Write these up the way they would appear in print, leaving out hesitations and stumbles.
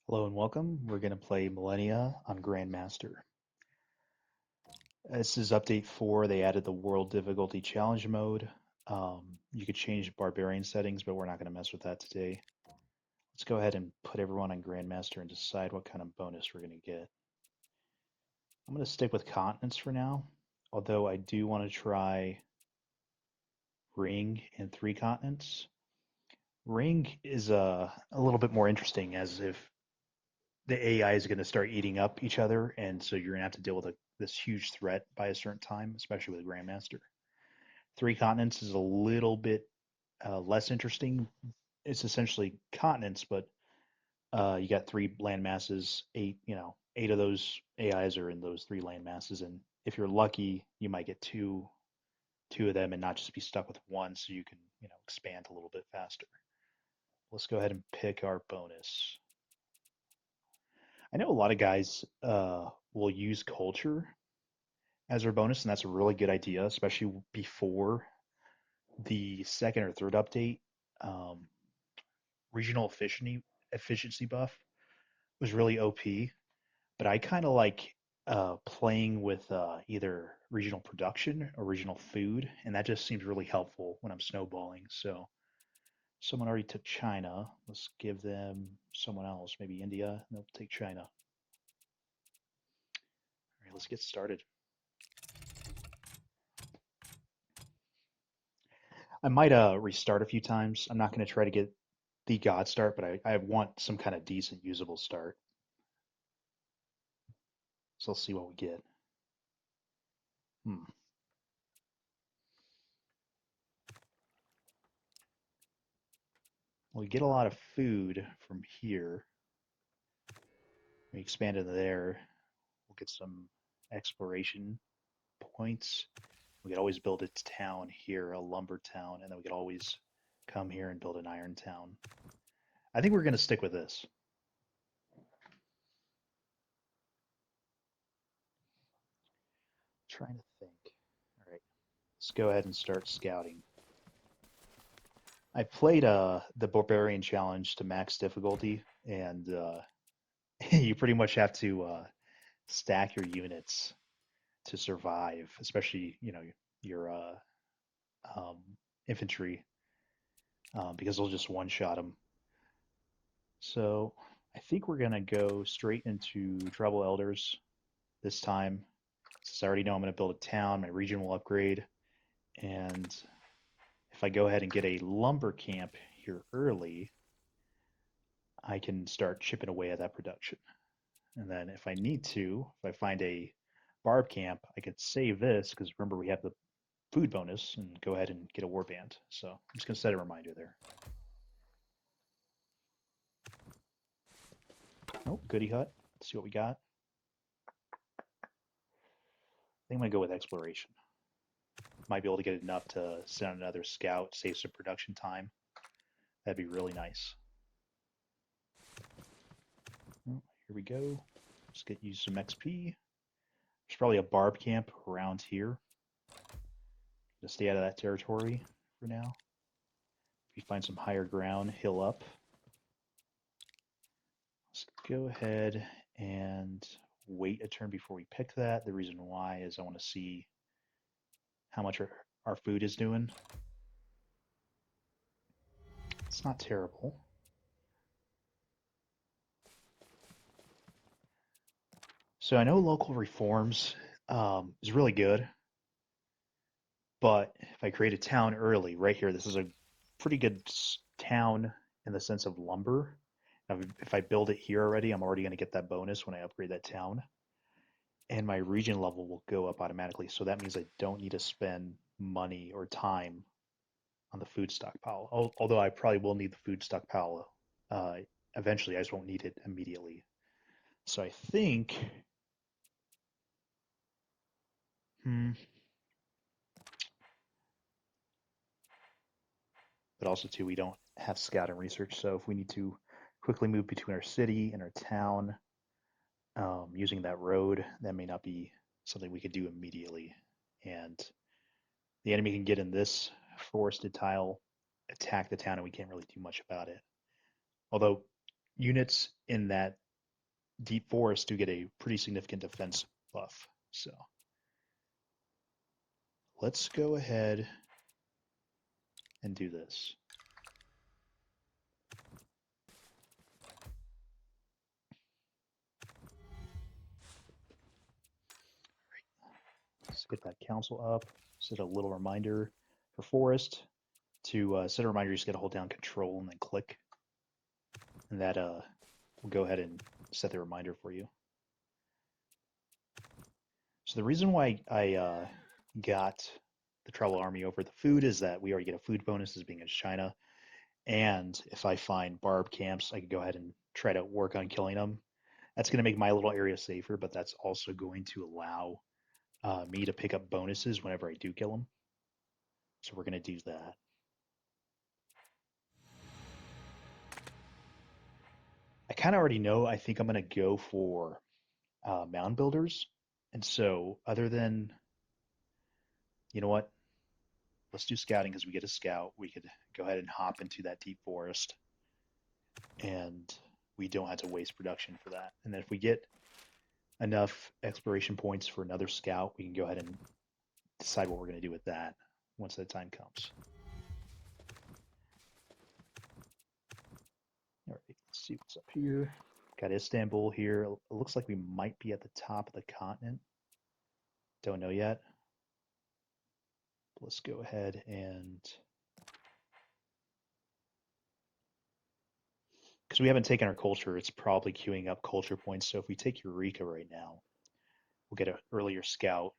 Hello and welcome. We're going to play Millennia on Grandmaster. This is update 4. They added the World Difficulty Challenge mode. You could change barbarian settings, but we're not going to mess with that today. Let's go ahead and put everyone on Grandmaster and decide what kind of bonus we're going to get. I'm going to stick with continents for now, although I do want to try Ring in 3 continents. Ring is a little bit more interesting as if the AI is going to start eating up each other, and so you're going to have to deal with this huge threat by a certain time, especially with Grandmaster. 3 continents is a little bit less interesting. It's essentially continents, but you got 3 land masses. 8 of those AIs are in those 3 land masses, and if you're lucky, you might get two of them and not just be stuck with one, so you can expand a little bit faster. Let's go ahead and pick our bonus. I know a lot of guys will use culture as their bonus, and that's a really good idea, especially before the second or third update. Um, Regional efficiency buff was really OP, but I kind of like playing with either regional production or regional food, and that just seems really helpful when I'm snowballing. So someone already took China. Let's give them someone else, maybe India, and they'll take China. All right, let's get started. I might restart a few times. I'm not going to try to get the God start, but I want some kind of decent usable start. So let's see what we get. Hmm. Well, we get a lot of food from here. We expand into there. We'll get some exploration points. We could always build a town here, a lumber town, and then we could always come here and build an iron town. I think we're going to stick with this. Trying to think. All right, let's go ahead and start scouting. I played the Barbarian Challenge to max difficulty, and you pretty much have to stack your units to survive, especially your um, infantry, because they'll just one shot them. So I think we're gonna go straight into Tribal Elders this time, since I already know I'm gonna build a town. My region will upgrade, and if I go ahead and get a lumber camp here early, I can start chipping away at that production. And then if I need to, if I find a barb camp, I could save this because remember we have the food bonus and go ahead and get a warband. So I'm just gonna set a reminder there. Oh, goody hut. Let's see what we got. I think I'm gonna go with exploration. Might be able to get enough to send another scout, save some production time. That'd be really nice. Oh, here we go. Let's get you some XP. There's probably a barb camp around here. Just stay out of that territory for now. If you find some higher ground, hill up. Let's go ahead and wait a turn before we pick that. The reason why is I want to see how much our food is doing. It's not terrible. So I know local reforms is really good, but if I create a town early, right here, this is a pretty good town in the sense of lumber. If I build it here already, I'm already going to get that bonus when I upgrade that town. And my region level will go up automatically. So that means I don't need to spend money or time on the food stockpile. Although I probably will need the food stockpile uh, eventually, I just won't need it immediately. So I think, hmm, but also too, we don't have scout and research. So if we need to quickly move between our city and our town using that road, that may not be something we could do immediately. And the enemy can get in this forested tile, attack the town, and we can't really do much about it. Although units in that deep forest do get a pretty significant defense buff. So let's go ahead and do this. Let's get that council up. Set a little reminder for forest. To set a reminder, you just got to hold down control and then click. And that will go ahead and set the reminder for you. So the reason why I got the tribal army over the food is that we already get a food bonus as being in China. And if I find barb camps, I can go ahead and try to work on killing them. That's going to make my little area safer, but that's also going to allow me to pick up bonuses whenever I do kill them. So we're going to do that. I kind of already know I think I'm going to go for mound builders. And so other than, you know what, let's do scouting because we get a scout. We could go ahead and hop into that deep forest and we don't have to waste production for that. And then if we get enough exploration points for another scout, we can go ahead and decide what we're going to do with that once that time comes. All right, let's see what's up here. Got Istanbul here. It looks like we might be at the top of the continent. Don't know yet. Let's go ahead and, because we haven't taken our culture, it's probably queuing up culture points. So if we take Eureka right now, we'll get an earlier scout,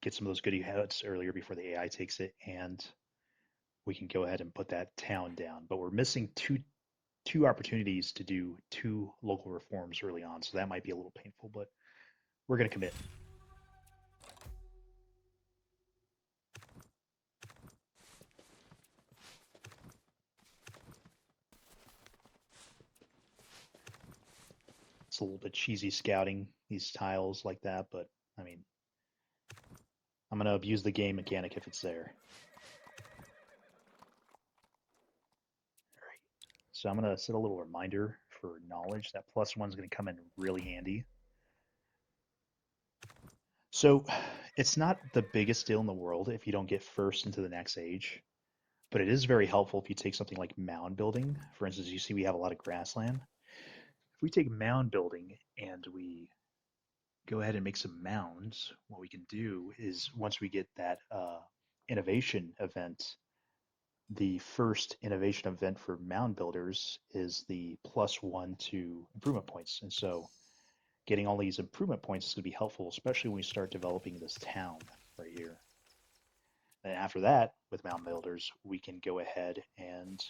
get some of those goodie hats earlier before the AI takes it, and we can go ahead and put that town down. But we're missing two opportunities to do 2 local reforms early on, so that might be a little painful, but we're going to commit. It's a little bit cheesy scouting these tiles like that, but I mean, I'm going to abuse the game mechanic if it's there. All right, so I'm going to set a little reminder for knowledge. That +1 is going to come in really handy. So it's not the biggest deal in the world if you don't get first into the next age, but it is very helpful if you take something like mound building. For instance, you see we have a lot of grassland. If we take mound building and we go ahead and make some mounds, what we can do is once we get that innovation event, the first innovation event for mound builders is the +1 to improvement points. And so getting all these improvement points is going to be helpful, especially when we start developing this town right here. And after that, with mound builders, we can go ahead and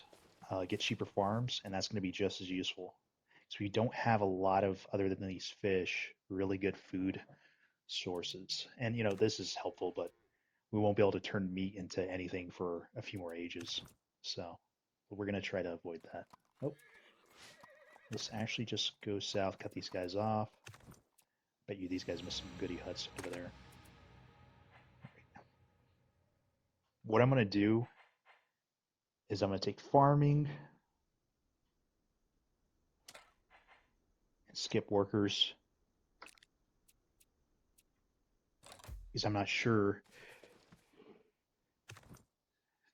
get cheaper farms, and that's going to be just as useful. So we don't have a lot of, other than these fish, really good food sources. And you know, this is helpful, but we won't be able to turn meat into anything for a few more ages. So we're going to try to avoid that. Oh, let's actually just go south, cut these guys off. Bet you these guys missed some goodie huts over there. What I'm going to do is I'm going to take farming and skip workers because I'm not sure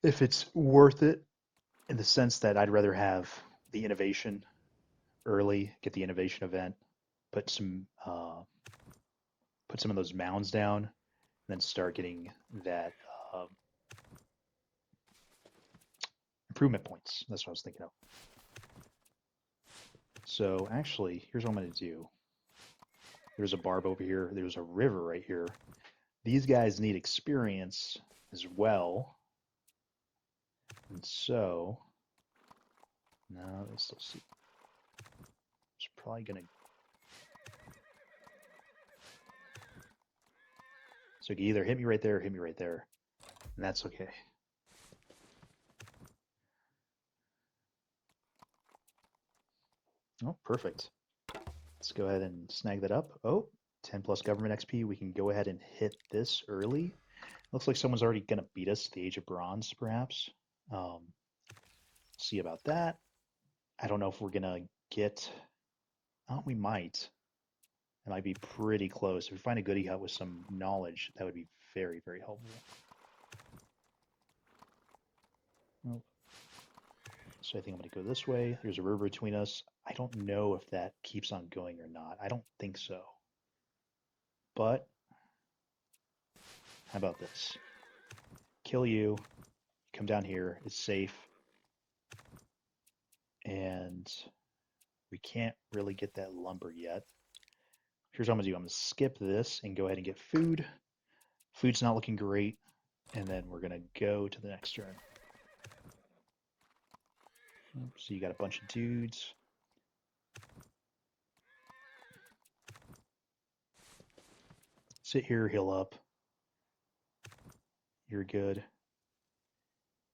if it's worth it in the sense that I'd rather have the innovation early, get the innovation event, put some of those mounds down, and then start getting that improvement points. That's what I was thinking of. So actually, here's what I'm going to do. There's a barb over here. There's a river right here. These guys need experience as well. And so, no, let's see. It's probably going to. So you can either hit me right there or hit me right there. And that's okay. Oh, perfect. Let's go ahead and snag that up. Oh, 10 plus government XP. We can go ahead and hit this early. Looks like someone's already going to beat us to the Age of Bronze, perhaps. See about that. I don't know if we're gonna get. Oh, we might. It might be pretty close. If we find a goodie hut with some knowledge, that would be very, very helpful. Oh, so I think I'm going to go this way. There's a river between us. I don't know if that keeps on going or not. I don't think so. But how about this? Kill you, come down here, it's safe, and we can't really get that lumber yet. Here's what I'm going to do. I'm going to skip this and go ahead and get food. Food's not looking great, and then we're going to go to the next turn. So you got a bunch of dudes. Sit here, heal up. You're good.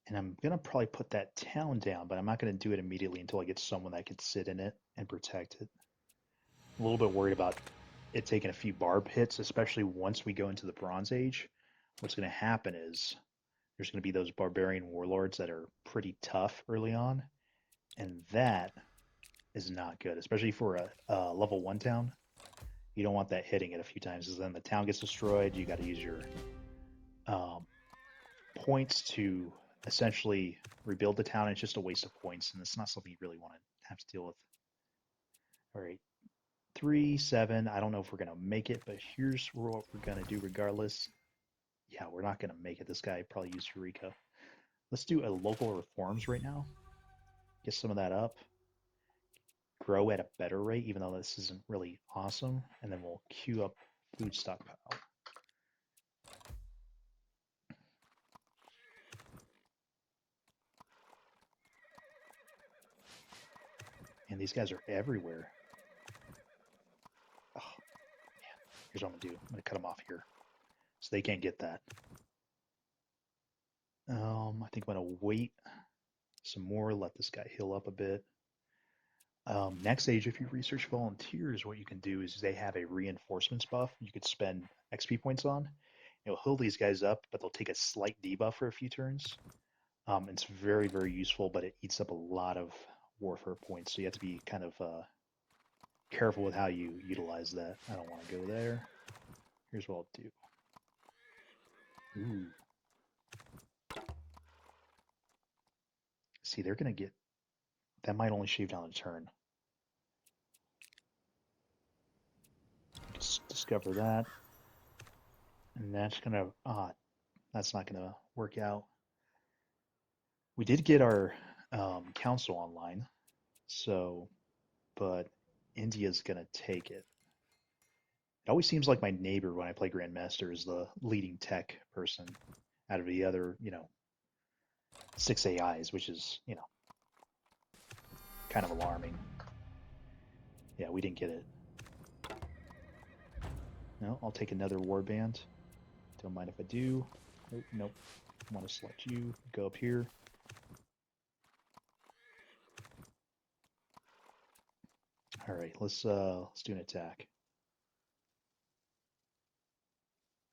And I'm going to probably put that town down, but I'm not going to do it immediately until I get someone that can sit in it and protect it. I'm a little bit worried about it taking a few barb hits, especially once we go into the Bronze Age. What's going to happen is there's going to be those barbarian warlords that are pretty tough early on, and that is not good, especially for a level 1 town. You don't want that hitting it a few times, because then the town gets destroyed. You got to use your um, points to essentially rebuild the town. It's just a waste of points, and it's not something you really want to have to deal with. All right, 3-7. I don't know if we're gonna make it, but here's what we're gonna do regardless. Yeah, we're not gonna make it. This guy probably used Eureka. Let's do a local reforms right now. Get some of that up. Grow at a better rate, even though this isn't really awesome, and then we'll queue up food stockpile. And these guys are everywhere. Oh, man. Here's what I'm gonna do. I'm gonna cut them off here, so they can't get that. I think I'm gonna wait some more, let this guy heal up a bit. Next stage, if you research volunteers, what you can do is they have a reinforcements buff you could spend XP points on. It'll heal these guys up, but they'll take a slight debuff for a few turns. It's very, very useful, but it eats up a lot of warfare points, so you have to be kind of careful with how you utilize that. I don't want to go there. Here's what I'll do. Ooh. See, they're going to get... That might only shave down a turn. Just discover that. And that's going to... that's not going to work out. We did get our council online, so... But India's going to take it. It always seems like my neighbor when I play Grandmaster is the leading tech person out of the other, 6 AIs, which is, kind of alarming. Yeah, we didn't get it. No, I'll take another warband. Don't mind if I do. Oh, nope. I want to select you. Go up here. All right, let's do an attack.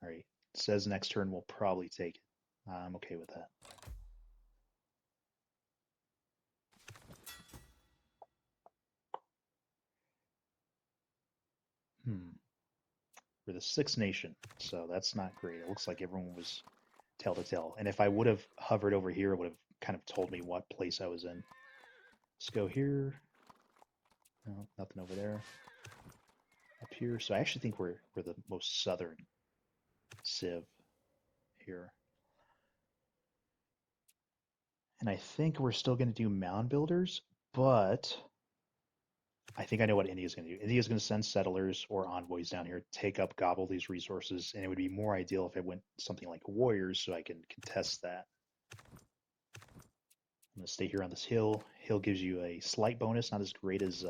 All right, it says next turn we'll probably take it. I'm okay with that. We're the Sixth Nation, so that's not great. It looks like everyone was tail to tail. And if I would have hovered over here, it would have kind of told me what place I was in. Let's go here. No, nothing over there. Up here. So I actually think we're the most southern civ here. And I think we're still going to do mound builders, but I think I know what India's going to do. India's going to send settlers or envoys down here, take up, gobble these resources, and it would be more ideal if it went something like warriors so I can contest that. I'm going to stay here on this hill. Hill gives you a slight bonus, not as great as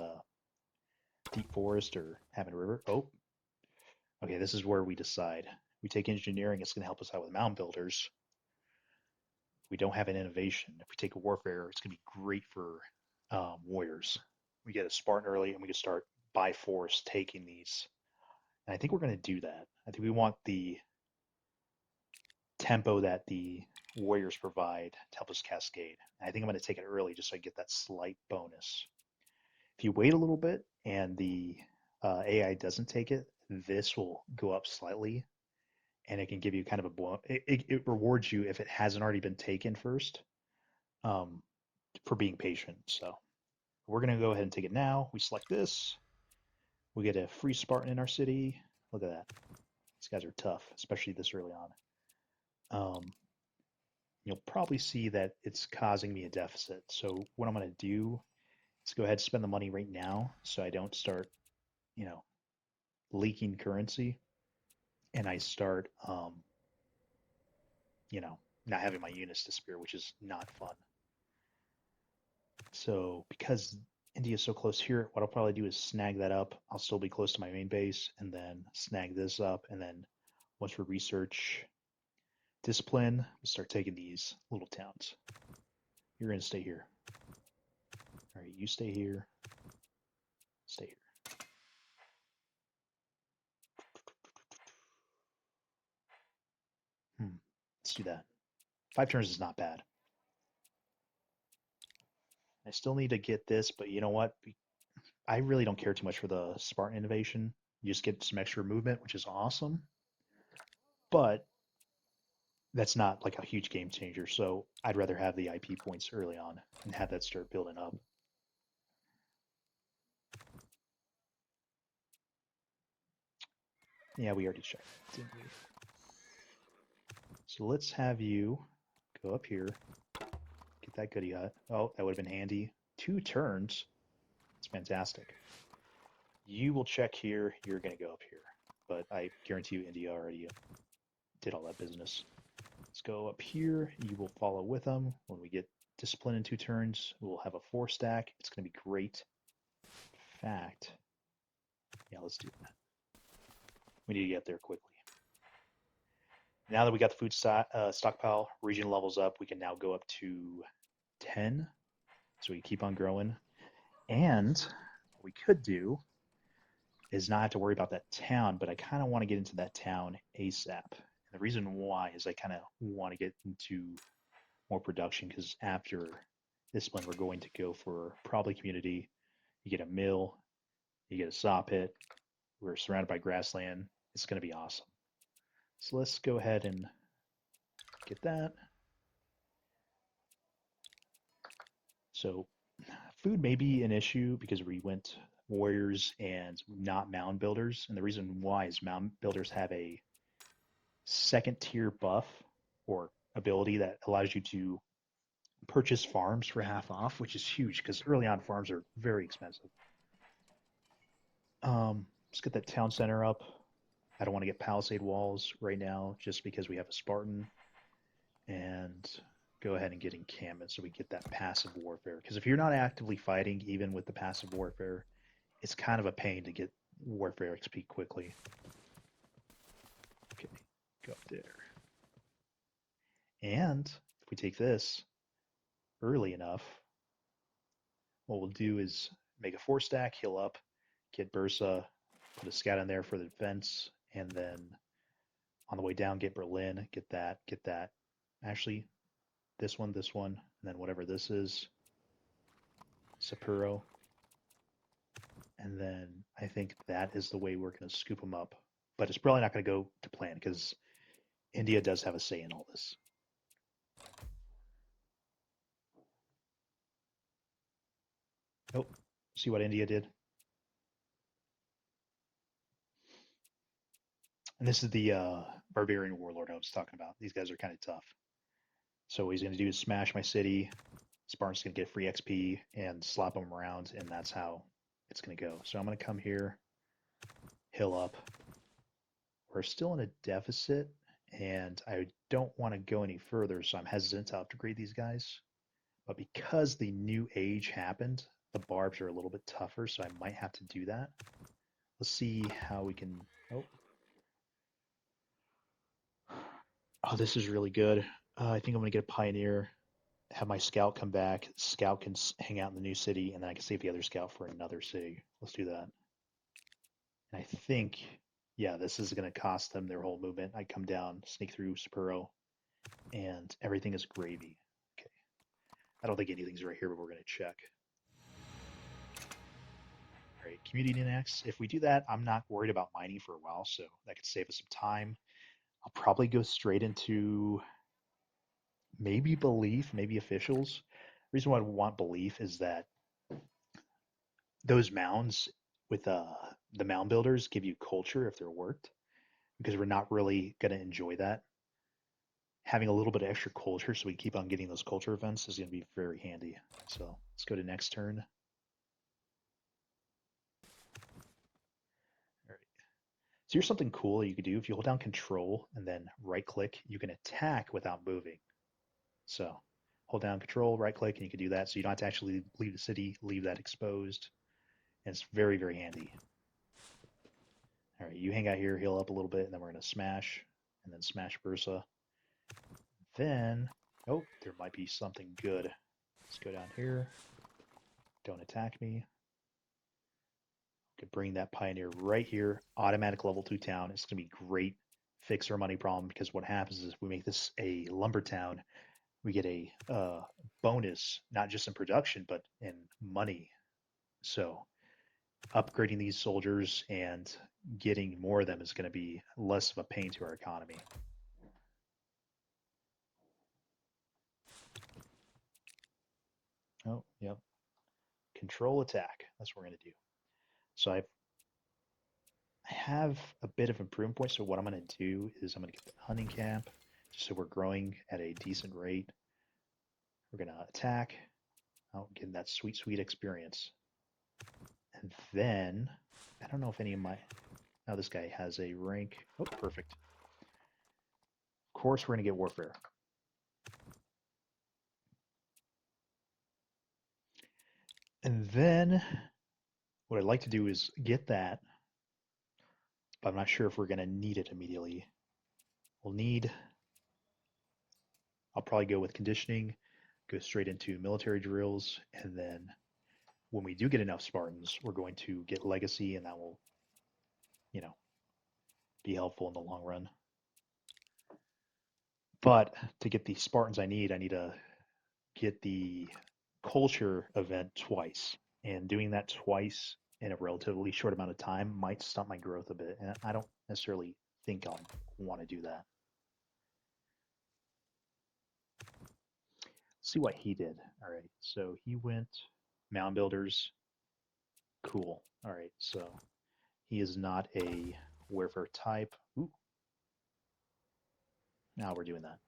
deep forest or having a river. Oh, okay, this is where we decide. We take engineering, it's going to help us out with mound builders. We don't have an innovation. If we take a warfare, it's going to be great for warriors. We get a Spartan early, and we can start by force taking these. And I think we're going to do that. I think we want the tempo that the warriors provide to help us cascade. I think I'm going to take it early just so I get that slight bonus. If you wait a little bit and the AI doesn't take it, this will go up slightly, and it can give you kind of a it rewards you if it hasn't already been taken first, um, for being patient. So we're going to go ahead and take it now. We select this. We get a free Spartan in our city. Look at that. These guys are tough, especially this early on. You'll probably see that it's causing me a deficit. So what I'm going to do is go ahead and spend the money right now so I don't start, you know, leaking currency, and I start, you know, not having my units disappear, which is not fun. So because India is so close here, what I'll probably do is snag that up. I'll still be close to my main base, and then snag this up, and then once we research discipline, we'll start taking these little towns. You're going to stay here. All right, you stay here. Stay here. Let's do that. 5 turns is not bad. I still need to get this, but you know what? I really don't care too much for the Spartan innovation. You just get some extra movement, which is awesome. But that's not like a huge game changer. So I'd rather have the IP points early on and have that start building up. Yeah, we already checked, didn't we? So let's have you go up here, get that goodie hut. Oh, that would have been handy. 2 turns. It's fantastic. You will check here. You're going to go up here. But I guarantee you India already did all that business. Let's go up here. You will follow with them. When we get discipline in 2 turns, we'll have a 4 stack. It's going to be great. In fact, yeah, let's do that. We need to get there quickly. Now that we got the food stockpile, region levels up, we can now go up to 10. So we keep on growing. And what we could do is not have to worry about that town, but I kind of want to get into that town ASAP. And the reason why is I kind of want to get into more production because after discipline, we're going to go for probably community. You get a mill, you get a saw pit. We're surrounded by grassland. It's going to be awesome. So let's go ahead and get that. So food may be an issue because we went warriors and not mound builders. And the reason why is mound builders have a 2nd tier buff or ability that allows you to purchase farms for half off, which is huge because early on farms are very expensive. Let's get that town center up. I don't want to get palisade walls right now just because we have a Spartan. And go ahead and get encampment so we get that passive warfare. Because if you're not actively fighting, even with the passive warfare, it's kind of a pain to get warfare XP quickly. Okay, go up there. And if we take this early enough, what we'll do is make a 4 stack, heal up, get Bursa, put a scout in there for the defense, and then on the way down, get Berlin, get that, get that. Actually, this one, and then whatever this is, Sapporo. And then I think that is the way we're going to scoop them up. But it's probably not going to go to plan because India does have a say in all this. Oh, see what India did? And this is the barbarian warlord I was talking about. These guys are kind of tough. So what he's going to do is smash my city. Spartan's going to get free XP and slap them around, and that's how it's going to go. So I'm going to come here, hill up. We're still in a deficit, and I don't want to go any further, so I'm hesitant to upgrade these guys. But because the new age happened, the barbs are a little bit tougher, so I might have to do that. Let's see how we can... Oh, this is really good. I think I'm going to get a pioneer, have my scout come back. Scout can hang out in the new city, and then I can save the other scout for another city. Let's do that. And I think, yeah, this is going to cost them their whole movement. I come down, sneak through Sapporo, and everything is gravy. Okay. I don't think anything's right here, but we're going to check. All right, community next. If we do that, I'm not worried about mining for a while, so that could save us some time. I'll probably go straight into maybe belief, maybe officials. The reason why I want belief is that those mounds with the mound builders give you culture if they're worked, because we're not really going to enjoy that. Having a little bit of extra culture so we keep on getting those culture events is going to be very handy. So let's go to next turn. All right. So here's something cool you could do. If you hold down control and then right click, you can attack without moving. So hold down control, right click, and you can do that. So you don't have to actually leave the city, leave that exposed. And it's very, very handy. All right, you hang out here, heal up a little bit, and then we're going to smash, and then smash Bursa. Then, oh, there might be something good. Let's go down here. Don't attack me. Could bring that Pioneer right here. Automatic level 2 town. It's going to be great. Fix our money problem, because what happens is we make this a lumber town. We get a bonus, not just in production, but in money. So upgrading these soldiers and getting more of them is going to be less of a pain to our economy. Oh, yep. Control attack. That's what we're going to do. So I have a bit of improvement points. So what I'm going to do is I'm going to get the hunting camp, just so we're growing at a decent rate. We're going to attack. Oh, getting that sweet, sweet experience. And then, I don't know if any of my... Now this guy has a rank. Oh, perfect. Of course, we're going to get warfare. And then, what I'd like to do is get that, but I'm not sure if we're going to need it immediately. We'll need... I'll probably go with conditioning, go straight into military drills, and then when we do get enough Spartans, we're going to get legacy, and that will, you know, be helpful in the long run. But to get the Spartans I need to get the culture event twice. And doing that twice in a relatively short amount of time might stunt my growth a bit. And I don't necessarily think I'll want to do that. Let's see what he did. All right. So he went mound builders. Cool. All right. So he is not a warfare type. Ooh. Now we're doing that.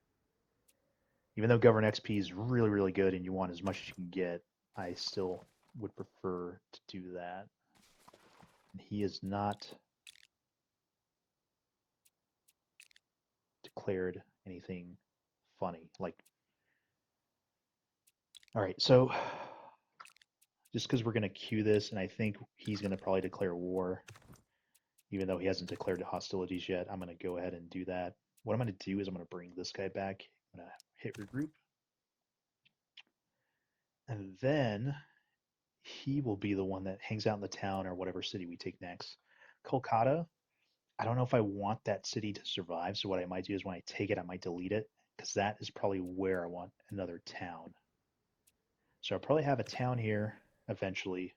Even though Govern XP is really, really good and you want as much as you can get, I still would prefer to do that. And he is not declared anything funny. Like, all right, so just because we're going to queue this, and I think he's going to probably declare war, even though he hasn't declared hostilities yet, I'm going to go ahead and do that. What I'm going to do is I'm going to bring this guy back. I'm going to hit regroup. And then he will be the one that hangs out in the town or whatever city we take next. Kolkata, I don't know if I want that city to survive. So what I might do is when I take it, I might delete it, because that is probably where I want another town. So I'll probably have a town here eventually,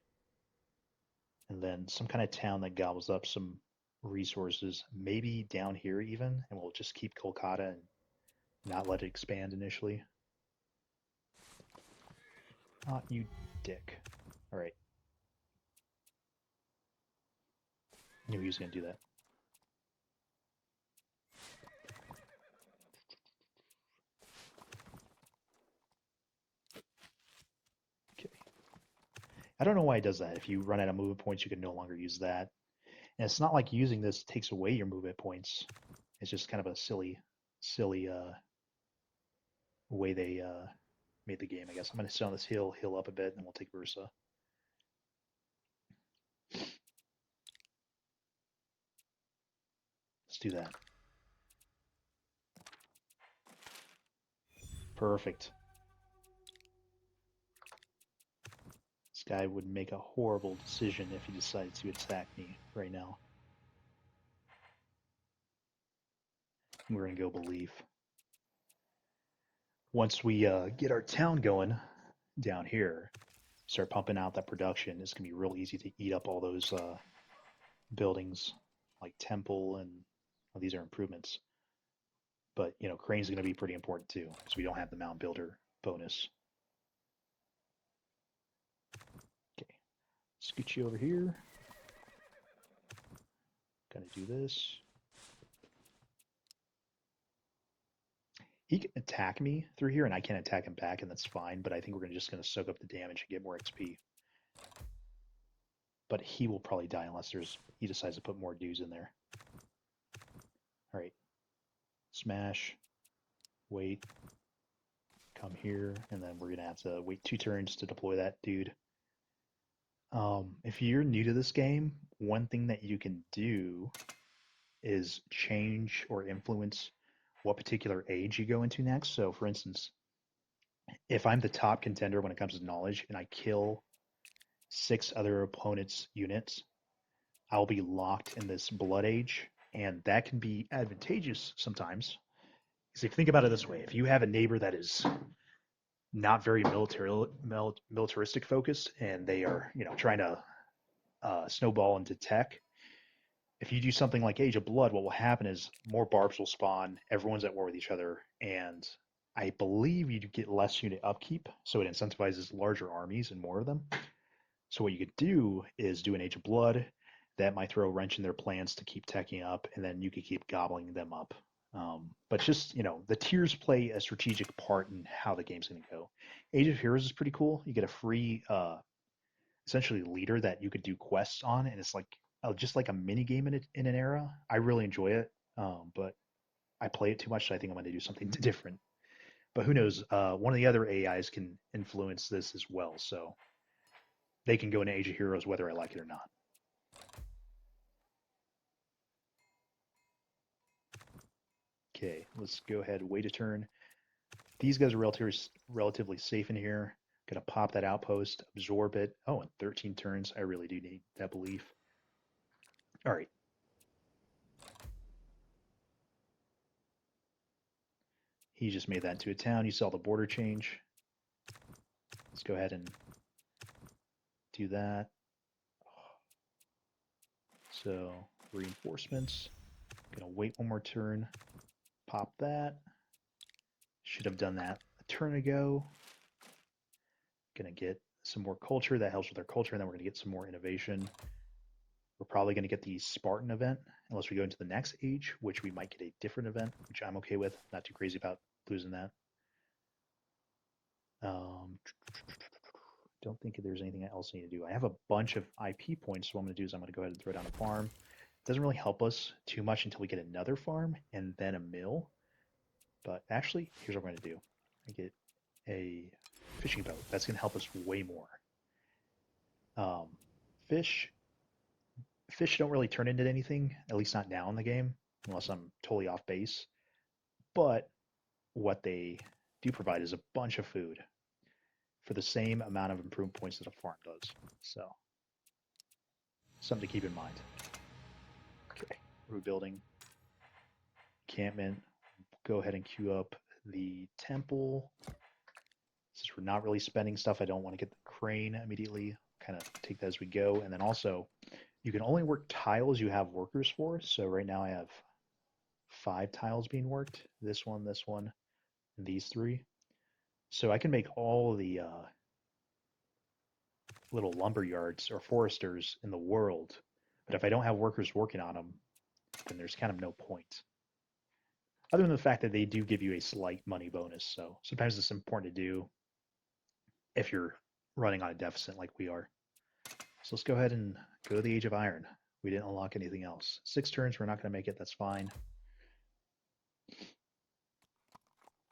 and then some kind of town that gobbles up some resources, maybe down here even, and we'll just keep Kolkata and not let it expand initially. Not you dick. All right. Knew he was going to do that. Okay. I don't know why he does that. If you run out of movement points, you can no longer use that. And it's not like using this takes away your movement points. It's just kind of a silly way they made the game, I guess. I'm going to sit on this hill, heal up a bit, and then we'll take Versa. Let's do that. Perfect. This guy would make a horrible decision if he decided to attack me right now. We're going to go belief. once we get our town going down here, start pumping out that production, it's gonna be real easy to eat up all those buildings like temple and well, these are improvements. But crane's gonna be pretty important too because we don't have the mound builder bonus. Okay, scoot you over here. Gonna do this. He can attack me through here, and I can't attack him back, and that's fine. But I think we're just gonna soak up the damage and get more XP. But he will probably die unless he decides to put more dudes in there. All right, smash, wait, come here, and then we're gonna have to wait 2 turns to deploy that dude. If you're new to this game, one thing that you can do is change or influence what particular age you go into next. So, for instance, if I'm the top contender when it comes to knowledge and I kill 6 other opponents' units, I'll be locked in this blood age, and that can be advantageous sometimes. Because if you think about it this way, if you have a neighbor that is not very militaristic focused and they are, trying to snowball into tech, if you do something like Age of Blood, what will happen is more barbs will spawn, everyone's at war with each other, and I believe you get less unit upkeep, so it incentivizes larger armies and more of them. So what you could do is do an Age of Blood. That might throw a wrench in their plans to keep teching up, and then you could keep gobbling them up. But just, the tiers play a strategic part in how the game's going to go. Age of Heroes is pretty cool. You get a free, essentially, leader that you could do quests on, and it's like just like a mini game in an era. I really enjoy it, but I play it too much, so I think I'm going to do something different. But who knows? One of the other AIs can influence this as well, so they can go into Age of Heroes whether I like it or not. Okay, let's go ahead and wait a turn. These guys are relatively safe in here. Gonna pop that outpost, absorb it. Oh, in 13 turns, I really do need that belief. All right. He just made that into a town. You saw the border change. Let's go ahead and do that. So, reinforcements. Gonna wait one more turn. Pop that. Should have done that a turn ago. Gonna get some more culture. That helps with our culture, and then we're gonna get some more innovation. We're probably going to get the Spartan event, unless we go into the next age, which we might get a different event, which I'm okay with. Not too crazy about losing that. Don't think there's anything else I need to do. I have a bunch of IP points, so what I'm going to do is I'm going to go ahead and throw down a farm. It doesn't really help us too much until we get another farm and then a mill. But actually, here's what we're going to do. I get a fishing boat. That's going to help us way more. Fish don't really turn into anything, at least not now in the game, unless I'm totally off base. But what they do provide is a bunch of food for the same amount of improvement points that a farm does. So, something to keep in mind. Okay, rebuilding. Encampment. Go ahead and queue up the temple. Since we're not really spending stuff, I don't want to get the crane immediately. Kind of take that as we go. And then also, you can only work tiles you have workers for. So right now I have 5 tiles being worked. This one, and these 3. So I can make all the little lumber yards or foresters in the world. But if I don't have workers working on them, then there's kind of no point. Other than the fact that they do give you a slight money bonus. So sometimes it's important to do if you're running on a deficit like we are. So let's go ahead and go to the Age of Iron. We didn't unlock anything else. 6 turns, we're not going to make it. That's fine.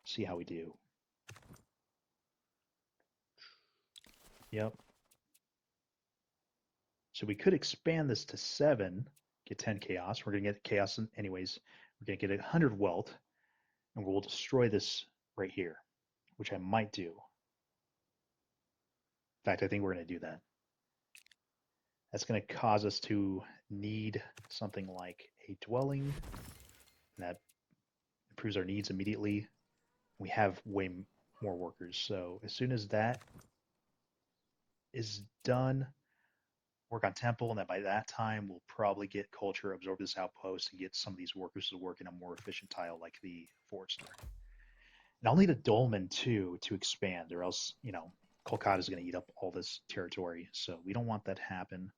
See how we do. Yep. So we could expand this to 7, get 10 chaos. We're going to get chaos anyways. We're going to get 100 wealth, and we'll destroy this right here, which I might do. In fact, I think we're going to do that. That's going to cause us to need something like a dwelling, and that improves our needs immediately. We have way more workers. So as soon as that is done, work on temple, and then by that time we'll probably get culture, absorb this outpost, and get some of these workers to work in a more efficient tile like the forester. And I'll need a dolmen too to expand, or else Kolkata is going to eat up all this territory. So we don't want that to happen.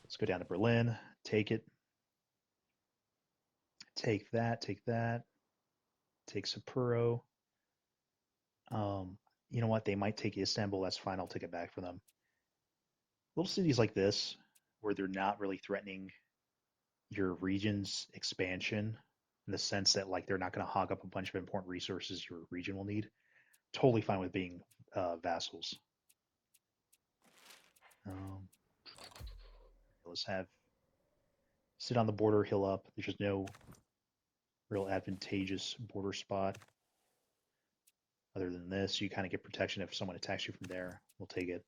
Let's go down to Berlin, take it, take that, take Sapporo. You know what? They might take Istanbul. That's fine. I'll take it back for them. Little cities like this, where they're not really threatening your region's expansion in the sense that like they're not going to hog up a bunch of important resources your region will need. Totally fine with being vassals. Um, let's have sit on the border, hill up. There's just no real advantageous border spot other than this. You kind of get protection if someone attacks you from there. We'll take it.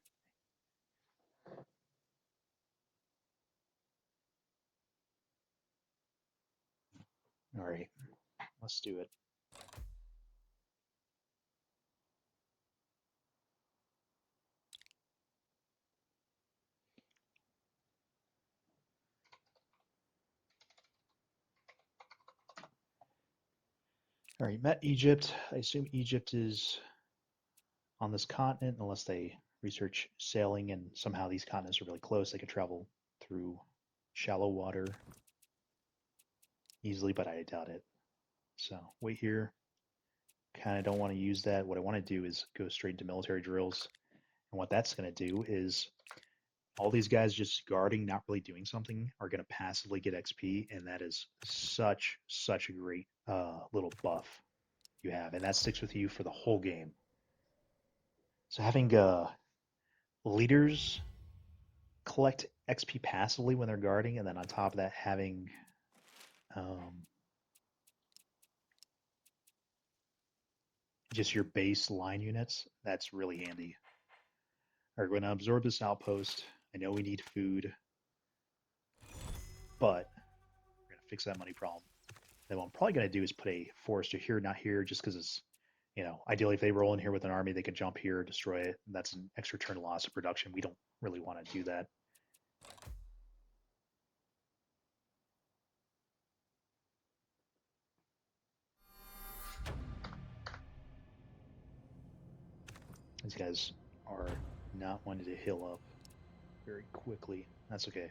All right, let's do it. All right, met Egypt. I assume Egypt is on this continent unless they research sailing and somehow these continents are really close. They could travel through shallow water easily, but I doubt it. So wait here. Kind of don't want to use that. What I want to do is go straight into military drills. And what that's going to do is all these guys just guarding, not really doing something, are going to passively get XP. And that is such a great little buff you have. And that sticks with you for the whole game. So having leaders collect XP passively when they're guarding, and then on top of that, having um, just your base line units, that's really handy. All right, we're going to absorb this outpost. I know we need food, but we're going to fix that money problem. Then what I'm probably going to do is put a forester here, not here, just because it's, ideally if they roll in here with an army, they could jump here, destroy it. And that's an extra turn loss of production. We don't really want to do that. These guys are not wanting to heal up very quickly. That's okay.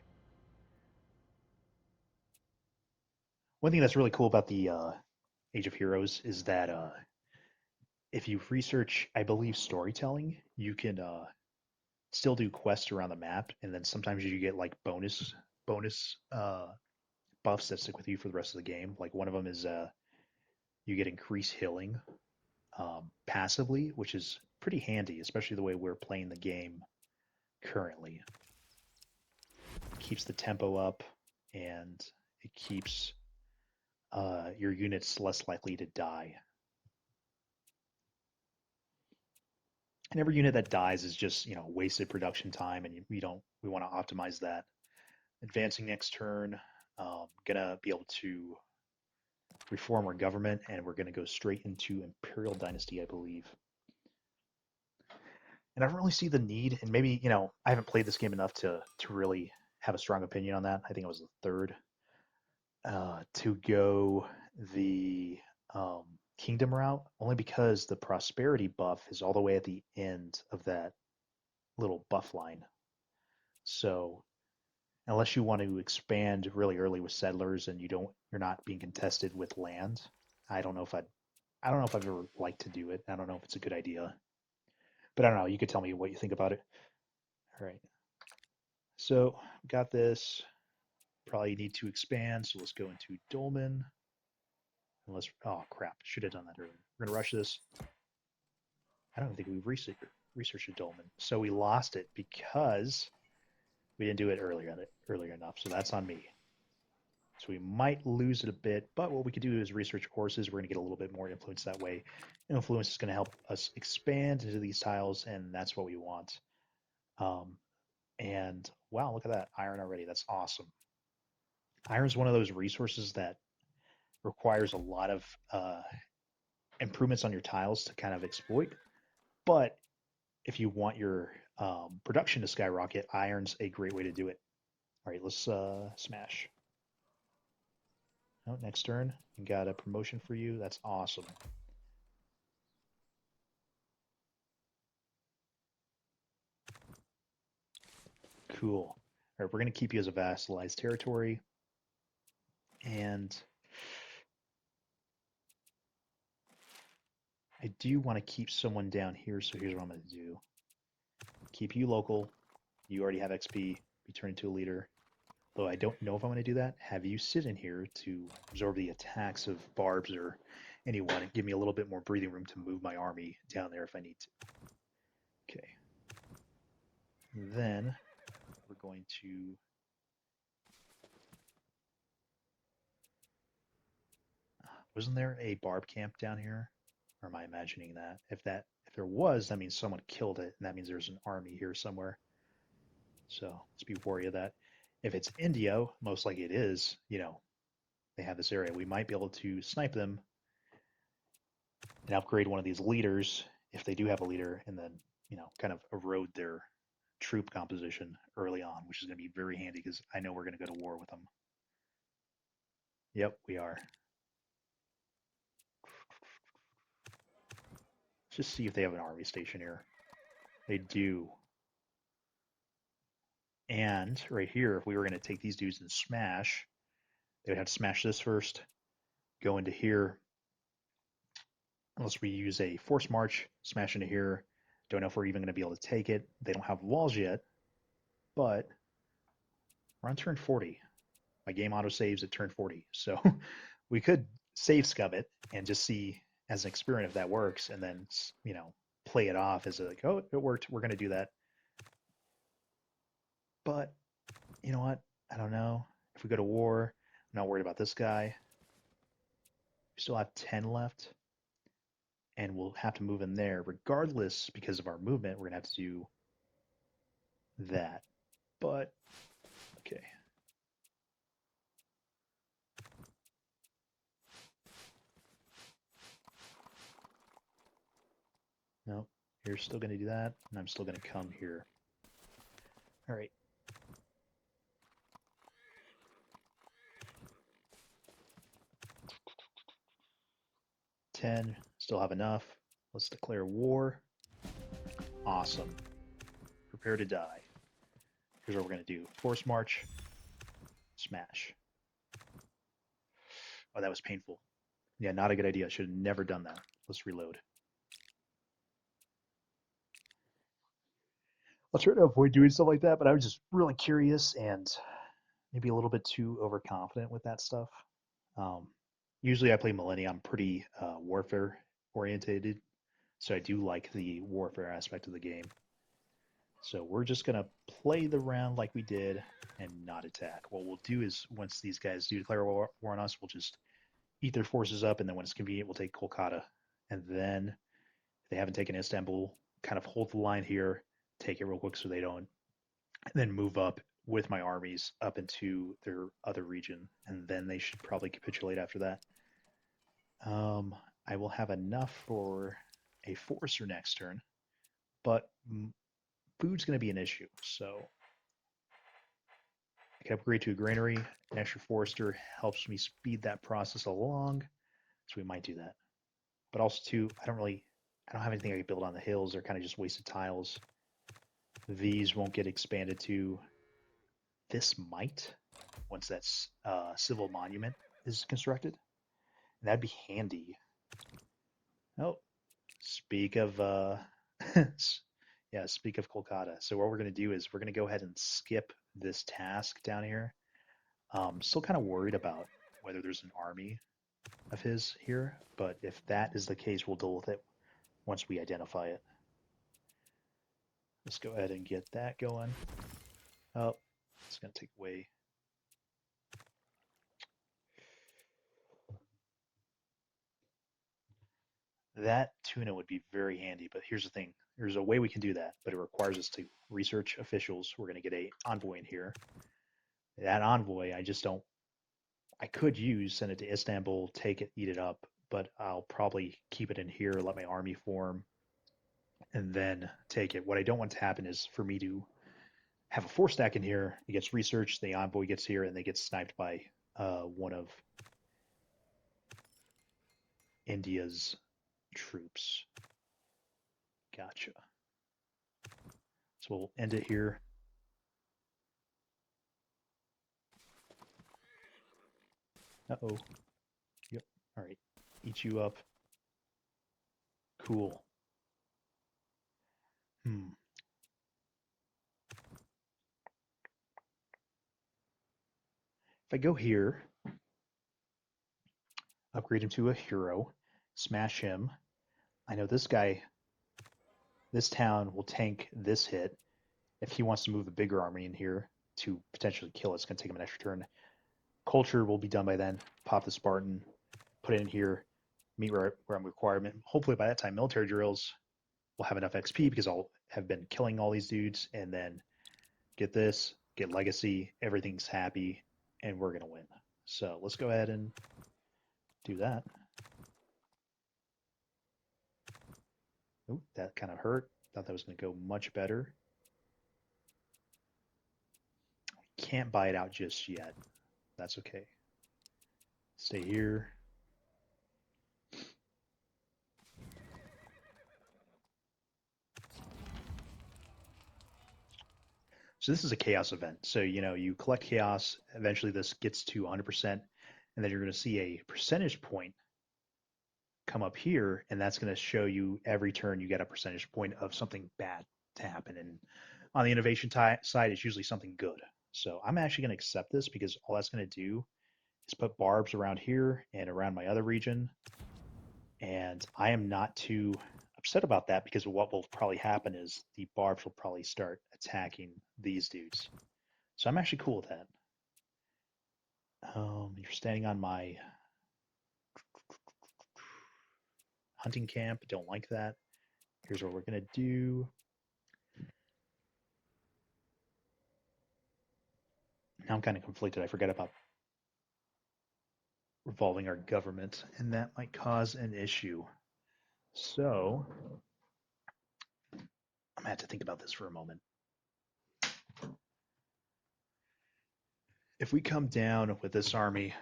One thing that's really cool about the Age of Heroes is that if you research, I believe, storytelling, you can still do quests around the map, and then sometimes you get like bonus buffs that stick with you for the rest of the game. Like one of them is you get increased healing passively, which is pretty handy, especially the way we're playing the game currently. It keeps the tempo up, and it keeps your units less likely to die. And every unit that dies is just wasted production time, and we want to optimize that. Advancing next turn, gonna be able to reform our government, and we're gonna go straight into Imperial Dynasty, I believe. And I don't really see the need, and maybe I haven't played this game enough to really have a strong opinion on that. I think it was the third to go the kingdom route, only because the prosperity buff is all the way at the end of that little buff line. So unless you want to expand really early with settlers and you're not being contested with land, I don't know if I've ever liked to do it. I don't know if it's a good idea. But I don't know, you could tell me what you think about it. All right. So got this. Probably need to expand, so let's go into Dolmen. And oh crap, should have done that earlier. We're gonna rush this. I don't think we've researched a Dolmen. So we lost it because we didn't do it earlier enough. So that's on me. So we might lose it a bit, but what we could do is research courses. We're going to get a little bit more influence that way. Influence is going to help us expand into these tiles, and that's what we want. And wow, look at that. Iron already. That's awesome. Iron is one of those resources that requires a lot of improvements on your tiles to kind of exploit. But if you want your production to skyrocket, iron's a great way to do it. All right, let's smash. Oh, next turn, we got a promotion for you. That's awesome. Cool. All right, we're going to keep you as a vassalized territory. And I do want to keep someone down here, so here's what I'm going to do. Keep you local. You already have XP. Be turned into a leader. Though I don't know if I'm going to do that. Have you sit in here to absorb the attacks of barbs or anyone and give me a little bit more breathing room to move my army down there if I need to. Okay. Then we're going to wasn't there a barb camp down here? Or am I imagining that? If there was, that means someone killed it, and that means there's an army here somewhere. So let's be wary of that. If it's Indio, most likely it is, they have this area. We might be able to snipe them and upgrade one of these leaders if they do have a leader, and then, kind of erode their troop composition early on, which is going to be very handy because I know we're going to go to war with them. Yep, we are. Let's just see if they have an army station here. They do. And right here, if we were going to take these dudes and smash, they would have to smash this first, go into here. Unless we use a force march, smash into here. Don't know if we're even going to be able to take it. They don't have walls yet, but we're on turn 40. My game auto saves at turn 40. So we could save scum it and just see as an experiment if that works, and then, play it off as like, oh, it worked. We're going to do that. But you know what? I don't know. If we go to war, I'm not worried about this guy. We still have 10 left, and we'll have to move in there regardless because of our movement. We're going to have to do that. But, okay. No, you're still going to do that, and I'm still going to come here. All right. $10, still have enough. Let's declare war. Awesome. Prepare to die. Here's what we're going to do. Force march. Smash. Oh, that was painful. Yeah, not a good idea. I should have never done that. Let's reload. I'll try to avoid doing stuff like that, but I was just really curious and maybe a little bit too overconfident with that stuff. Um, Usually I play Millennia. I'm pretty warfare orientated, so I do like the warfare aspect of the game. So we're just going to play the round like we did and not attack. What we'll do is once these guys do declare war on us, we'll just eat their forces up, and then when it's convenient, we'll take Kolkata. And then if they haven't taken Istanbul, kind of hold the line here, take it real quick so they don't, and then move up with my armies up into their other region, and then they should probably capitulate after that. I will have enough for a forcer next turn, but food's going to be an issue, so I can upgrade to a granary. An extra forester helps me speed that process along, so we might do that. But also, too, I don't have anything I can build on the hills. They're kind of just wasted tiles. These won't get expanded to. This might, once that civil monument is constructed. And that'd be handy. Oh, speak of yeah, speak of Kolkata. So what we're going to do is we're going to go ahead and skip this task down here. Still kind of worried about whether there's an army of his here, but if that is the case, we'll deal with it once we identify it. Let's go ahead and get that going. Oh, it's going to take away. That tuna would be very handy, but here's the thing. There's a way we can do that, but it requires us to research officials. We're going to get a envoy in here. That envoy, I just don't. I could use, send it to Istanbul, take it, eat it up, but I'll probably keep it in here, let my army form, and then take it. What I don't want to happen is for me to have a 4 stack in here. It gets researched, the envoy gets here, and they get sniped by one of India's troops. Gotcha. So we'll end it here. Uh-oh. Yep. All right. Eat you up. Cool. Hmm. If I go here, upgrade him to a hero, smash him. I know this guy, this town will tank this hit. If he wants to move a bigger army in here to potentially kill it, it's going to take him an extra turn. Culture will be done by then. Pop the Spartan, put it in here, meet where I'm requirement. Hopefully by that time, military drills will have enough XP because I'll have been killing all these dudes, and then get this, get legacy, everything's happy, and we're going to win. So let's go ahead and do that. Ooh, that kind of hurt. Thought that was going to go much better. Can't buy it out just yet. That's okay. Stay here. So this is a chaos event. So, you collect chaos. Eventually this gets to 100%. And then you're going to see a percentage point come up here. And that's going to show you every turn you get a percentage point of something bad to happen. And on the innovation side, it's usually something good. So I'm actually going to accept this because all that's going to do is put barbs around here and around my other region. And I am not too upset about that because what will probably happen is the barbs will probably start attacking these dudes. So I'm actually cool with that. You're standing on my hunting camp. Don't like that. Here's what we're going to do. Now I'm kind of conflicted. I forget about revolving our government, and that might cause an issue. So I'm going to have to think about this for a moment. If we come down with this army,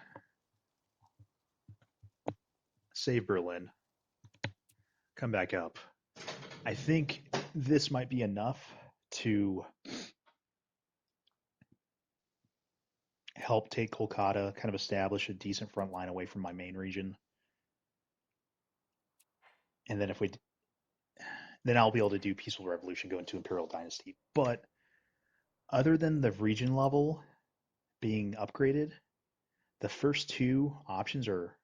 save Berlin, come back up, I think this might be enough to help take Kolkata, kind of establish a decent front line away from my main region. And then I'll be able to do peaceful revolution, go into imperial dynasty. But other than the region level being upgraded, the first two options are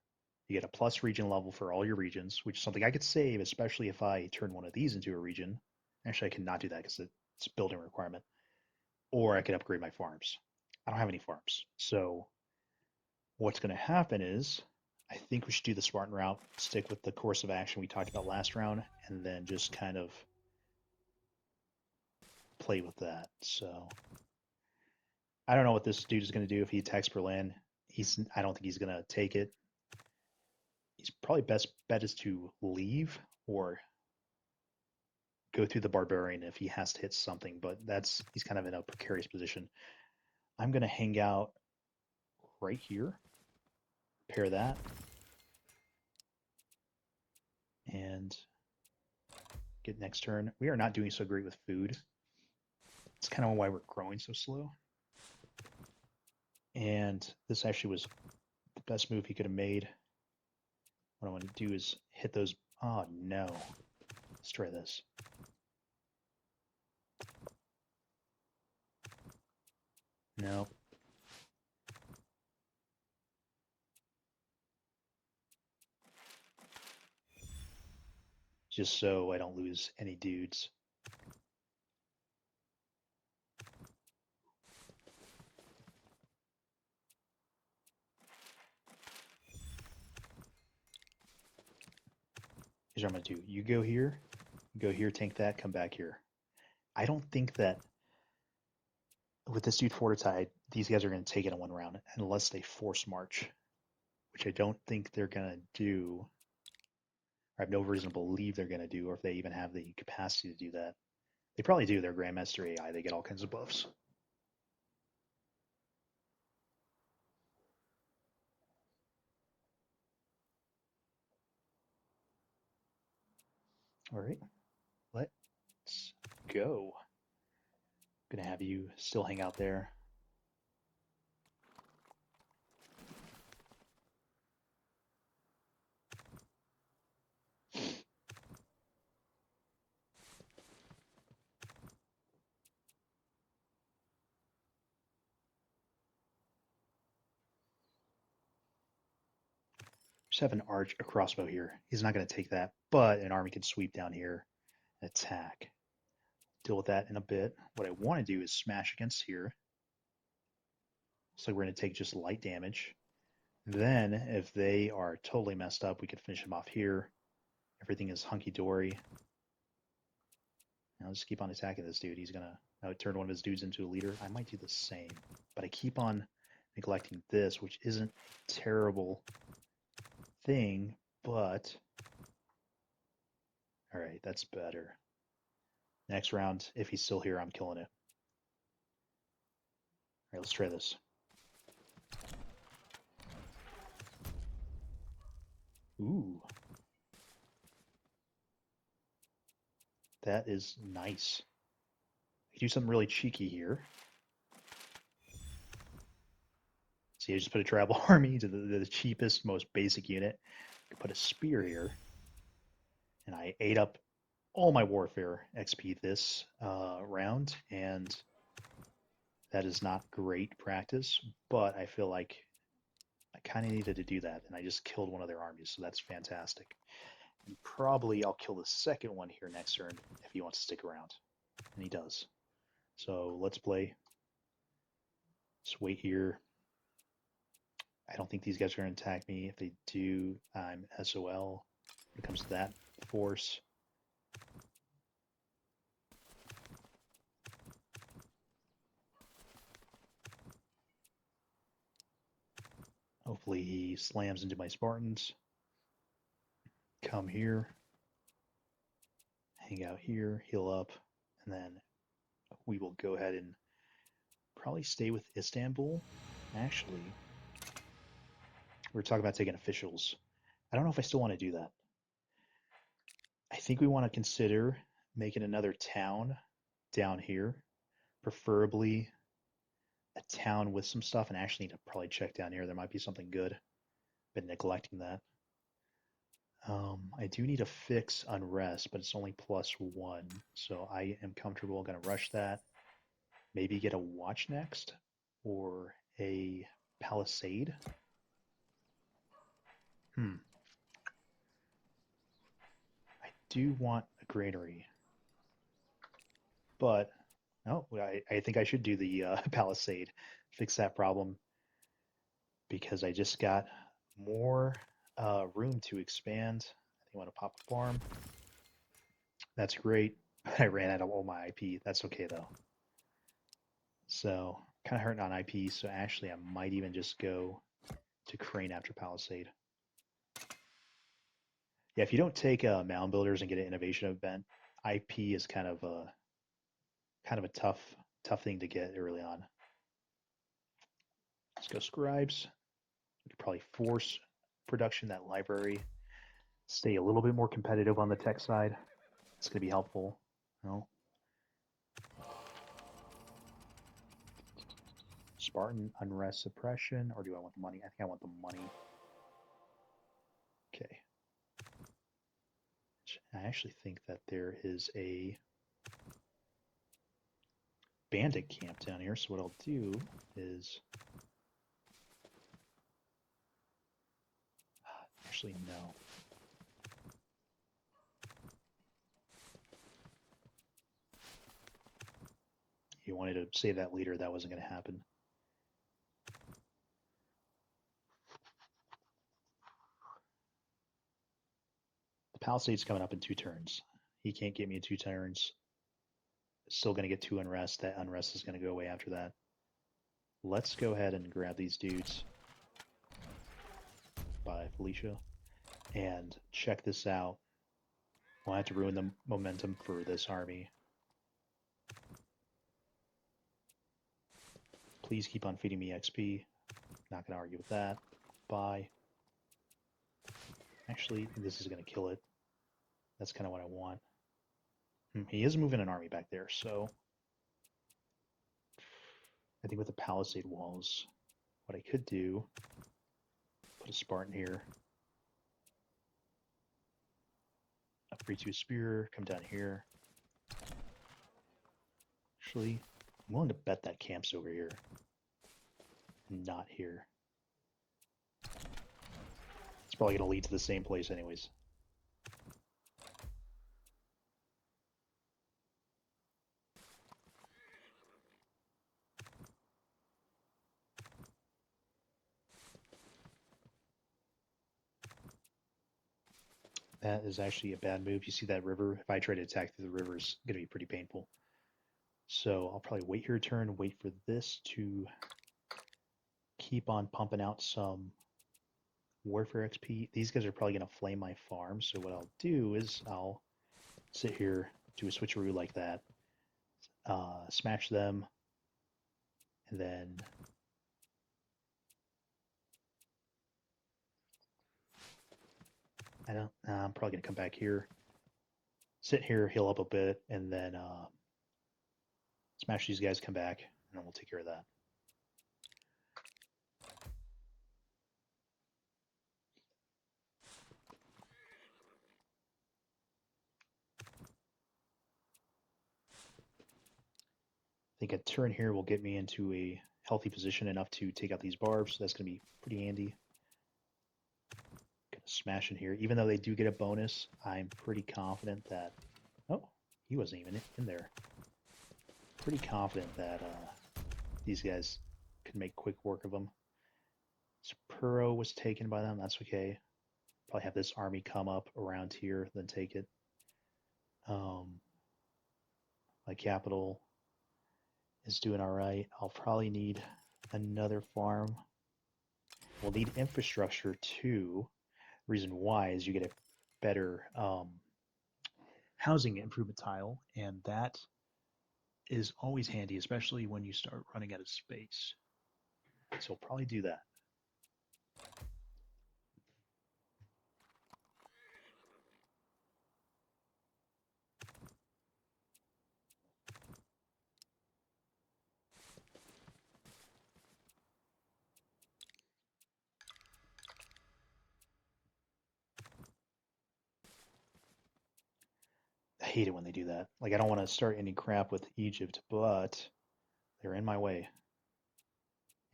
you get a plus region level for all your regions, which is something I could save, especially if I turn one of these into a region. Actually, I cannot do that because it's a building requirement. Or I could upgrade my farms. I don't have any farms. So what's going to happen is I think we should do the Spartan route, stick with the course of action we talked about last round, and then just kind of play with that. So I don't know what this dude is going to do if he attacks Berlin. I don't think he's going to take it. He's probably best bet is to leave or go through the barbarian if he has to hit something, but he's kind of in a precarious position. I'm going to hang out right here, pair that, and get next turn. We are not doing so great with food. It's kind of why we're growing so slow. And this actually was the best move he could have made. What I want to do is hit those. Oh no. Let's try this. No. Just so I don't lose any dudes. Here's what I'm going to do. You go here, tank that, come back here. I don't think that with this dude Fortitide, these guys are going to take it in one round unless they force march, which I don't think they're going to do. I have no reason to believe they're going to do, or if they even have the capacity to do that. They probably do. They're Grandmaster AI. They get all kinds of buffs. All right, let's go. Gonna have you still hang out there. Just have an arch, a crossbow here. He's not going to take that, but an army can sweep down here and attack. Deal with that in a bit. What I want to do is smash against here. So we're going to take just light damage. Then, if they are totally messed up, we can finish them off here. Everything is hunky-dory. Now just keep on attacking this dude. He's going to turn one of his dudes into a leader. I might do the same. But I keep on neglecting this, which isn't a terrible thing, but... Alright, that's better. Next round, if he's still here, I'm killing it. Alright, let's try this. Ooh. That is nice. I can do something really cheeky here. See, I just put a tribal army to the cheapest, most basic unit. I can put a spear here. And I ate up all my warfare XP this round, and that is not great practice, but I feel like I kind of needed to do that, and I just killed one of their armies, so that's fantastic. And probably I'll kill the second one here next turn if he wants to stick around, and he does. So let's play. Just wait here. I don't think these guys are going to attack me. If they do, I'm SOL when it comes to that force. Hopefully he slams into my Spartans. Come here. Hang out here, heal up, and then we will go ahead and probably stay with Istanbul. Actually, we're talking about taking officials. I don't know if I still want to do that. I think we want to consider making another town down here, preferably a town with some stuff, and I actually need to probably check down here. There might be something good. Been neglecting that. I do need to fix unrest, but it's only +1, so I am comfortable. Going to rush that. Maybe get a watch next, or a palisade. I do want a granary, but no, I think I should do the palisade, fix that problem, because I just got more room to expand. I think I want to pop a farm. That's great. I ran out of all my IP. That's okay though. So kind of hurting on IP. So actually, I might even just go to Crane after Palisade. Yeah, if you don't take Mound Builders and get an innovation event, IP is kind of a tough thing to get early on. Let's go Scribes. We could probably force production, that library. Stay a little bit more competitive on the tech side. It's going to be helpful. No. Spartan unrest suppression, or do I want the money? I think I want the money. Okay. I actually think that there is a bandit camp down here, so what I'll do is... Actually, no. You wanted to save that leader, that wasn't going to happen. The Palisade's coming up in 2 turns. He can't get me in 2 turns. Still going to get 2 unrest. That unrest is going to go away after that. Let's go ahead and grab these dudes. Bye, Felicia. And check this out. We'll have to ruin the momentum for this army. Please keep on feeding me XP. Not going to argue with that. Bye. Actually, this is going to kill it. That's kind of what I want. He is moving an army back there, so I think with the palisade walls, what I could do, put a Spartan here, upgrade to a spear, come down here. Actually, I'm willing to bet that camp's over here, not here. It's probably going to lead to the same place anyways. That is actually a bad move. You see that river? If I try to attack through the river, it's going to be pretty painful. So I'll probably wait your turn, wait for this to keep on pumping out some warfare XP. These guys are probably going to flame my farm, so what I'll do is I'll sit here, do a switcheroo like that, smash them, and then I'm probably going to come back here, sit here, heal up a bit, and then smash these guys, come back, and then we'll take care of that. I think a turn here will get me into a healthy position enough to take out these barbs, so that's going to be pretty handy. Gonna smash in here. Even though they do get a bonus, I'm pretty confident that... Oh, he wasn't even in there. Pretty confident that these guys could make quick work of them. Spuro was taken by them, that's okay. Probably have this army come up around here, then take it. My capital is doing all right. I'll probably need another farm. We'll need infrastructure too. Reason why is you get a better housing improvement tile, and that is always handy, especially when you start running out of space. So we'll probably do that. I hate it when they do that. Like, I don't want to start any crap with Egypt, but they're in my way.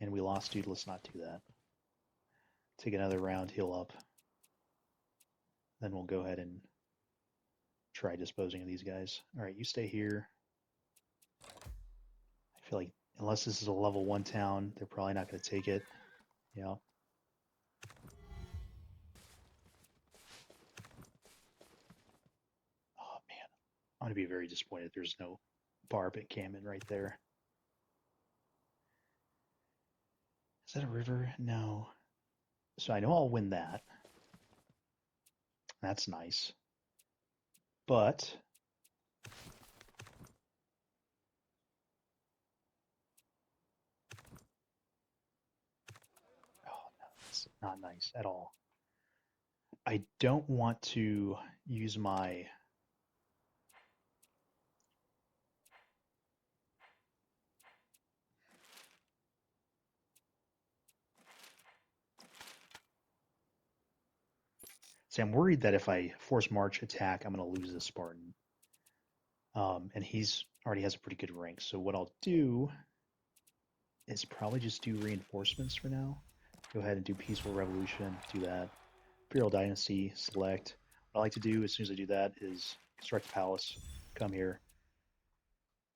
And we lost, dude. Let's not do that. Take another round, heal up. Then we'll go ahead and try disposing of these guys. All right, you stay here. I feel like unless this is a level 1 town, they're probably not going to take it. Yeah. Oh, man. I'm going to be very disappointed there's no barb encampment right there. Is that a river? No. So I know I'll win that. That's nice. But oh no, it's not nice at all. I don't want to use my See, I'm worried that if I force march attack, I'm going to lose this Spartan. And he's already has a pretty good rank. So what I'll do is probably just do reinforcements for now. Go ahead and do Peaceful Revolution, do that. Imperial Dynasty, select. What I like to do as soon as I do that is construct a palace, come here,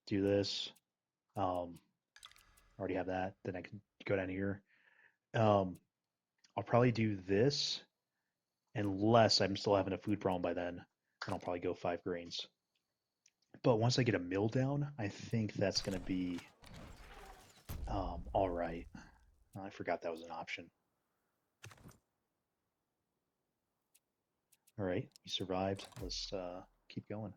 do this. Already have that. Then I can go down here. I'll probably do this unless I'm still having a food problem by then, and I'll probably go 5 grains. But once I get a mill down, I think that's going to be all right. I forgot that was an option. All right, we survived. Let's keep going.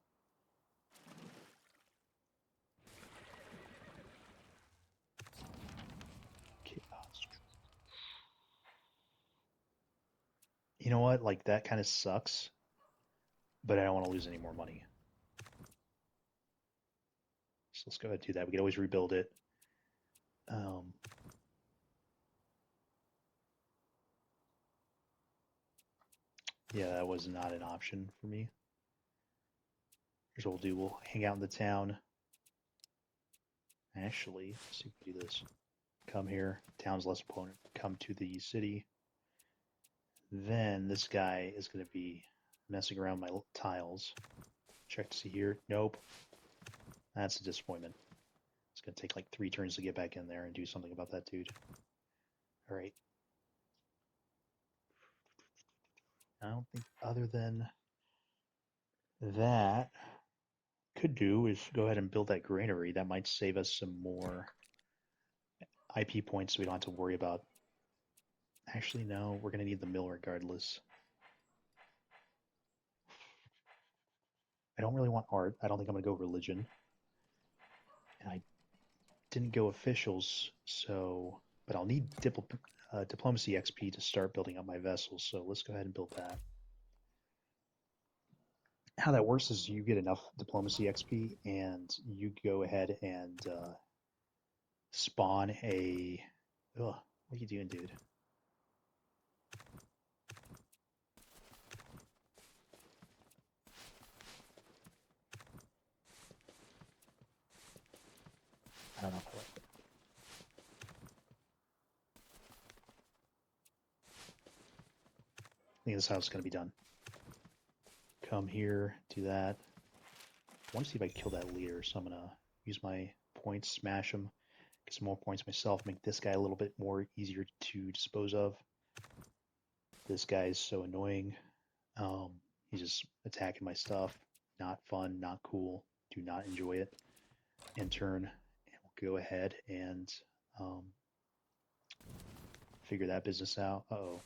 Chaos. You know what? Like that kind of sucks, but I don't want to lose any more money. So let's go ahead and do that. We can always rebuild it. Um, yeah, that was not an option for me. Here's what we'll do. We'll hang out in the town. Actually, let's see if we can do this. Come here. Town's less opponent. Come to the city. Then this guy is going to be messing around my tiles. Check to see here. Nope. That's a disappointment. It's going to take like 3 turns to get back in there and do something about that dude. All right. I don't think other than that, could do is go ahead and build that granary. That might save us some more IP points so we don't have to worry about. Actually, no, we're going to need the mill regardless. I don't really want art. I don't think I'm going to go religion. And I didn't go officials, so. But I'll need diplomacy XP to start building up my vessels, so let's go ahead and build that. How that works is you get enough diplomacy XP, and you go ahead and spawn a. Ugh, what are you doing, dude? I don't know if I like it. I think this is how it's going to be done. Come here, do that. I want to see if I can kill that leader, so I'm going to use my points, smash him, get some more points myself, make this guy a little bit more easier to dispose of. This guy is so annoying. He's just attacking my stuff. Not fun, not cool. Do not enjoy it. In turn, we'll go ahead and figure that business out. Uh-oh.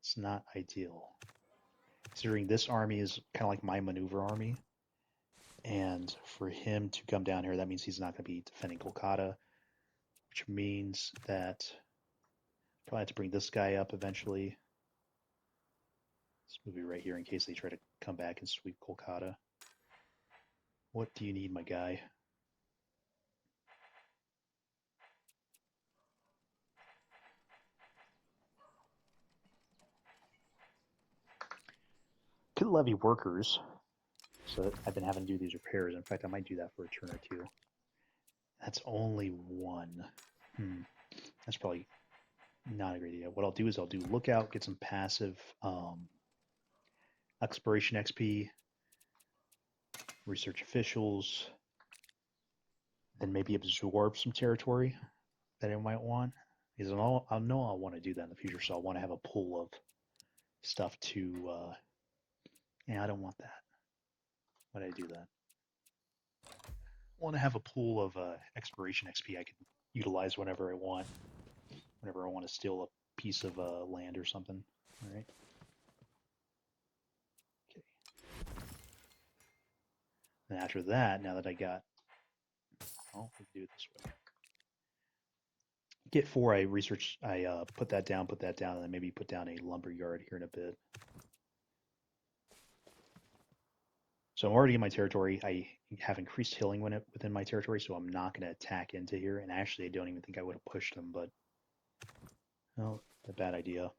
It's not ideal. Considering this army is kind of like my maneuver army, and for him to come down here, that means he's not going to be defending Kolkata, which means that probably have to bring this guy up eventually. This movie right here in case they try to come back and sweep Kolkata. What do you need, my guy? Could levy workers, so I've been having to do these repairs. In fact, I might do that for a turn or two. That's only one. That's probably not a great idea. What I'll do is I'll do lookout, get some passive exploration XP, research officials, then maybe absorb some territory that I might want. Because I'll know I'll want to do that in the future, so I'll want to have a pool of stuff to. Yeah, I don't want that. Why did I do that? I want to have a pool of exploration XP I can utilize whenever I want. Whenever I want to steal a piece of land or something. All right. Okay. And after that, now that I got, oh, we can do it this way. Get 4, I research, I put that down, and then maybe put down a lumber yard here in a bit. So I'm already in my territory. I have increased hilling within my territory, so I'm not going to attack into here. And actually, I don't even think I would have pushed them, but well, a bad idea.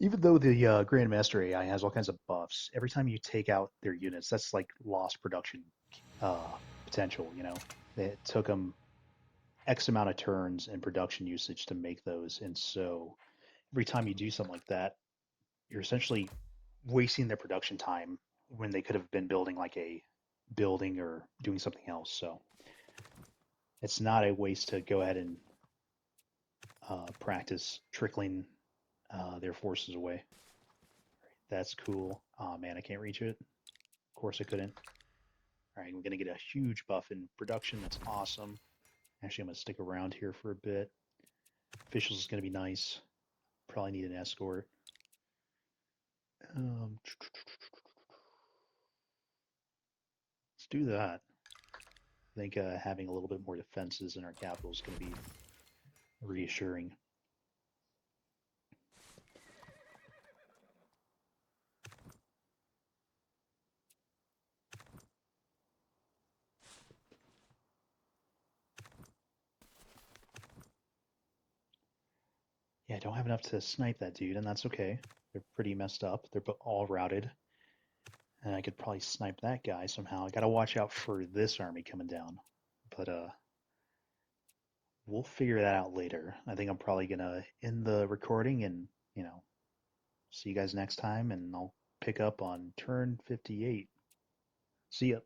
Even though the Grandmaster AI has all kinds of buffs, every time you take out their units, that's like lost production potential. You know, it took them X amount of turns and production usage to make those, and so every time you do something like that, you're essentially wasting their production time when they could have been building like a building or doing something else. So it's not a waste to go ahead and practice trickling their forces away. That's cool. Oh man, I can't reach it. Of course I couldn't. All right, we're gonna get a huge buff in production. That's awesome. Actually, I'm gonna stick around here for a bit. Officials is going to be nice. Probably need an escort. Let's do that. I think having a little bit more defenses in our capital is going to be reassuring. Yeah, I don't have enough to snipe that dude, and that's okay. They're pretty messed up. They're all routed. And I could probably snipe that guy somehow. I gotta watch out for this army coming down. But we'll figure that out later. I think I'm probably gonna end the recording and, see you guys next time, and I'll pick up on turn 58. See ya.